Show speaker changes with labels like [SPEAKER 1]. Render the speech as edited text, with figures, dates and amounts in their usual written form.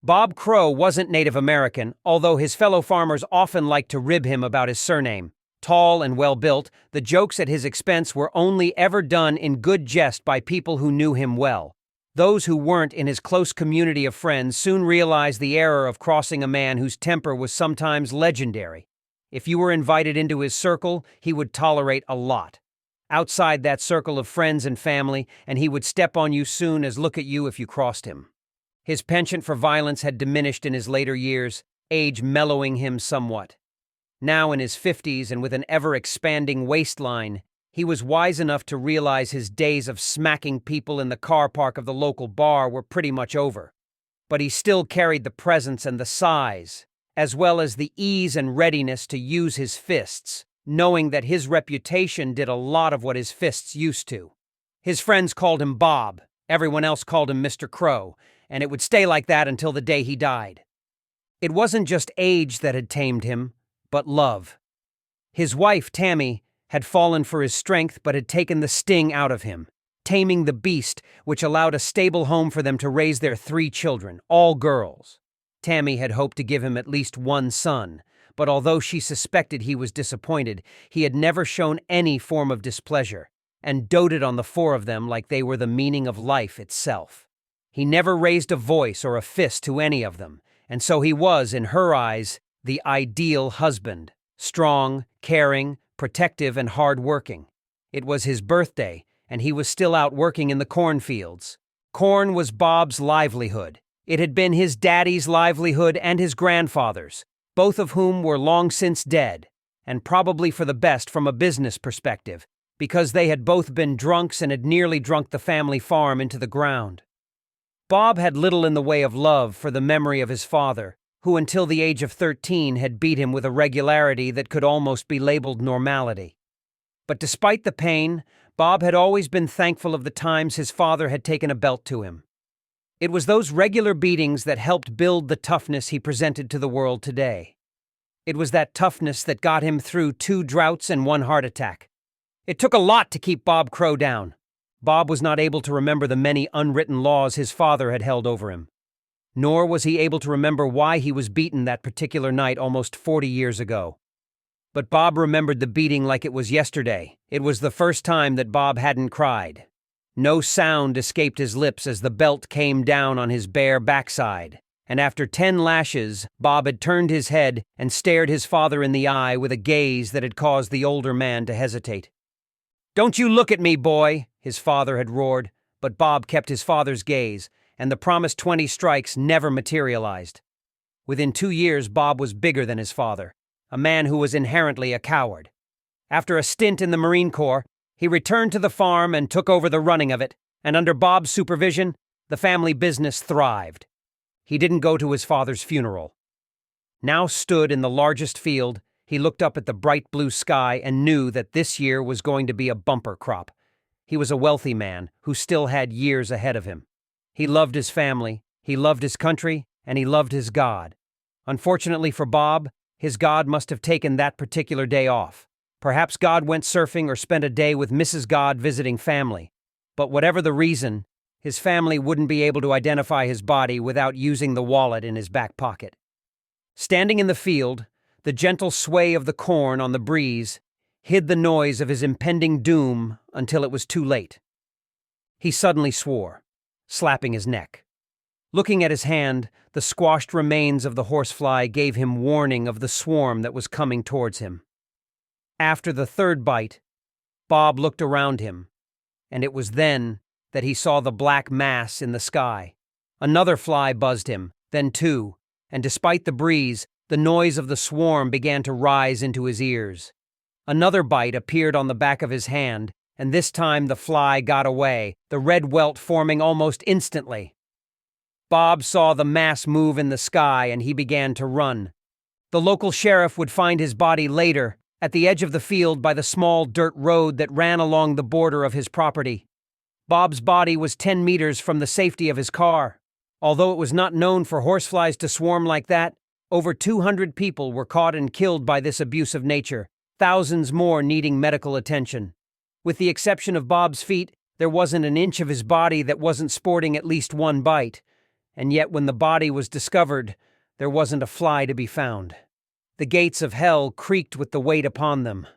[SPEAKER 1] Bob Crow wasn't Native American, although his fellow farmers often liked to rib him about his surname. Tall and well-built, the jokes at his expense were only ever done in good jest by people who knew him well. Those who weren't in his close community of friends soon realized the error of crossing a man whose temper was sometimes legendary. If you were invited into his circle, he would tolerate a lot. Outside that circle of friends and family, and he would step on you soon as look at you if you crossed him. His penchant for violence had diminished in his later years, age mellowing him somewhat. Now in his 50s and with an ever-expanding waistline, he was wise enough to realize his days of smacking people in the car park of the local bar were pretty much over. But he still carried the presence and the size, as well as the ease and readiness to use his fists, knowing that his reputation did a lot of what his fists used to. His friends called him Bob, everyone else called him Mr. Crow, and it would stay like that until the day he died. It wasn't just age that had tamed him, but love. His wife, Tammy, had fallen for his strength but had taken the sting out of him, taming the beast, which allowed a stable home for them to raise their 3 children, all girls. Tammy had hoped to give him at least one son, but although she suspected he was disappointed, he had never shown any form of displeasure, and doted on the 4 of them like they were the meaning of life itself. He never raised a voice or a fist to any of them, and so he was, in her eyes, the ideal husband, strong, caring, protective, and hard-working. It was his birthday, and he was still out working in the cornfields. Corn was Bob's livelihood. It had been his daddy's livelihood and his grandfather's, both of whom were long since dead, and probably for the best from a business perspective, because they had both been drunks and had nearly drunk the family farm into the ground. Bob had little in the way of love for the memory of his father, who until the age of 13 had beat him with a regularity that could almost be labeled normality. But despite the pain, Bob had always been thankful of the times his father had taken a belt to him. It was those regular beatings that helped build the toughness he presented to the world today. It was that toughness that got him through 2 droughts and 1 heart attack. It took a lot to keep Bob Crow down. Bob was not able to remember the many unwritten laws his father had held over him. Nor was he able to remember why he was beaten that particular night almost 40 years ago. But Bob remembered the beating like it was yesterday. It was the first time that Bob hadn't cried. No sound escaped his lips as the belt came down on his bare backside, and after 10 lashes, Bob had turned his head and stared his father in the eye with a gaze that had caused the older man to hesitate. "Don't you look at me, boy," his father had roared, but Bob kept his father's gaze, and the promised 20 strikes never materialized. Within 2 years, Bob was bigger than his father, a man who was inherently a coward. After a stint in the Marine Corps, he returned to the farm and took over the running of it, and under Bob's supervision, the family business thrived. He didn't go to his father's funeral. Now stood in the largest field, he looked up at the bright blue sky and knew that this year was going to be a bumper crop. He was a wealthy man who still had years ahead of him. He loved his family, he loved his country, and he loved his God. Unfortunately for Bob, his God must have taken that particular day off. Perhaps God went surfing or spent a day with Mrs. God visiting family. But whatever the reason, his family wouldn't be able to identify his body without using the wallet in his back pocket. Standing in the field, the gentle sway of the corn on the breeze hid the noise of his impending doom until it was too late. He suddenly swore, slapping his neck. Looking at his hand, the squashed remains of the horsefly gave him warning of the swarm that was coming towards him. After the 3rd bite, Bob looked around him, and it was then that he saw the black mass in the sky. Another fly buzzed him, then 2, and despite the breeze, the noise of the swarm began to rise into his ears. Another bite appeared on the back of his hand, and this time the fly got away, the red welt forming almost instantly. Bob saw the mass move in the sky, and he began to run. The local sheriff would find his body later, at the edge of the field by the small dirt road that ran along the border of his property. Bob's body was 10 meters from the safety of his car. Although it was not known for horseflies to swarm like that, over 200 people were caught and killed by this abuse of nature, thousands more needing medical attention. With the exception of Bob's feet, there wasn't an inch of his body that wasn't sporting at least 1 bite. and yet when the body was discovered, there wasn't a fly to be found. The gates of hell creaked with the weight upon them.